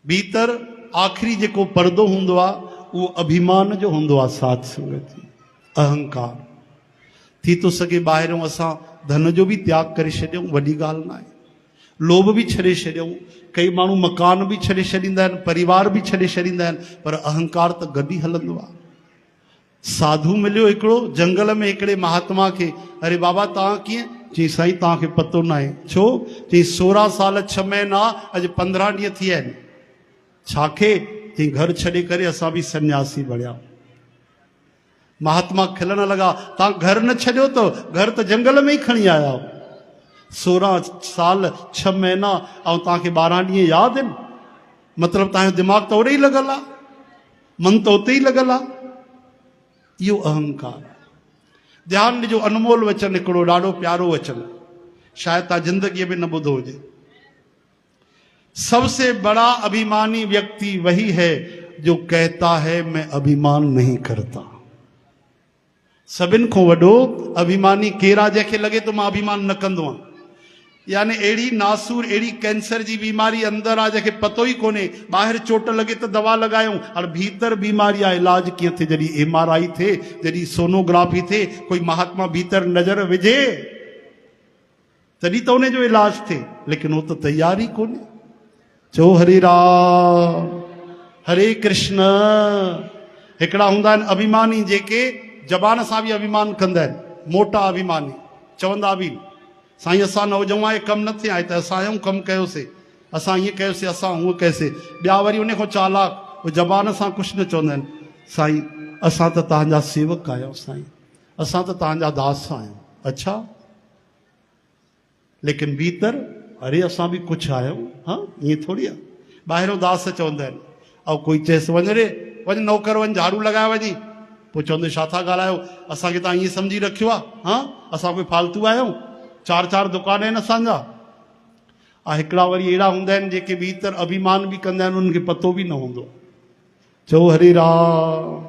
भीतर आखिरी जेको पर्दो हुंदो आहे उहो अभिमान जो हुंदो आहे। साथ संगत जी अहंकार थी तो सके ॿाहिरों असां धन जो भी त्याग करे छॾियूं, वॾी ॻाल्हि न आहे। लोभ भी छॾे छॾियूं, कई माण्हू मकान भी छॾे छॾींदा आहिनि, परिवार भी छॾे छॾींदा आहिनि, पर अहंकार त गॾु ई हलंदो आहे। साधु मिलियो हिकिड़ो जंगल में हिकिड़े महात्मा खे, अरे बाबा तव्हां कीअं? चई साईं तव्हांखे पतो न आहे। छो? चई 16 साल 6 महीना अॼु 15 ॾींहं थी विया आहिनि। छाखे? चई घर छॾे करे असां बि सन्यासी बणिया। महात्मा खिलण लॻा, तव्हां घर न छॾियो त घर त जंगल में ई खणी आया हो। 16 साल 6 महीना ऐं तव्हांखे 12 ॾींहं यादि आहिनि? मतिलबु तव्हांजो दिमाग़ त ओड़े ई लॻल आहे, मन त उते ई लॻल आहे। इहो अहंकार। ध्यानु ॾिजो, अनमोल वचन हिकिड़ो, ॾाढो प्यारो वचन, शायदि तव्हां ज़िंदगीअ में न ॿुधो हुजे। सबसे बड़ा अभिमानी व्यक्ति वही है जो कहता है मैं अभिमान नहीं करता। सभिनि खां वॾो अभिमानी केरु आहे? जंहिंखे लॻे थो मां अभिमान न कंदो आहियां। यानी अहिड़ी नासूर, अहिड़ी कैंसर जी बीमारी अंदर आहे जंहिंखे पतो ई कोन्हे। ॿाहिरि चोट लॻे त दवा लॻायूं, और भीतर बीमारी आहे, इलाज कीअं थिए? जॾहिं MRI थिए, जॾहिं सोनोग्राफी थिए, कोई महात्मा भीतर नज़र विझे तॾहिं त उन जो इलाज थिए, लेकिन वो त तयार ई कोन्हे। चो हरे राम हरे कृष्ण। हिकिड़ा हूंदा आहिनि अभिमानी जेके ज़बान सां बि अभिमान कंदा आहिनि, मोटा अभिमानी, चवंदा बि साईं असां नौजवान कमु न थिया त असां आहियूं कमु कयोसीं, असां ईअं कयोसीं, असां हूअं कयोसीं। ॿिया वरी उन खां चालाक, उहे ज़बान सां कुझु न चवंदा आहिनि, साईं असां त तव्हांजा सेवक आहियूं, साईं असां त तव्हांजा दास आहियूं। अच्छा, लेकिन भीतर अरे असां बि कुझु आहियूं। हाँ, ईअं थोरी आहे। ॿाहिरों दास चवंदा आहिनि, ऐं कोई चएसि वञ रे वञ नौकर वञ झाड़ू लॻाए वञी, पोइ चवंदे छा था ॻाल्हायो, असांखे तव्हां ईअं सम्झी रखियो आहे? हाँ, असां कोई फालतू आहियूं? 4 दुकान आहिनि असांजा। हिकिड़ा वरी अहिड़ा हूंदा आहिनि जेके भीतर अभिमान बि कंदा आहिनि, उन्हनि खे पतो बि न हूंदो। चओ हरे राम।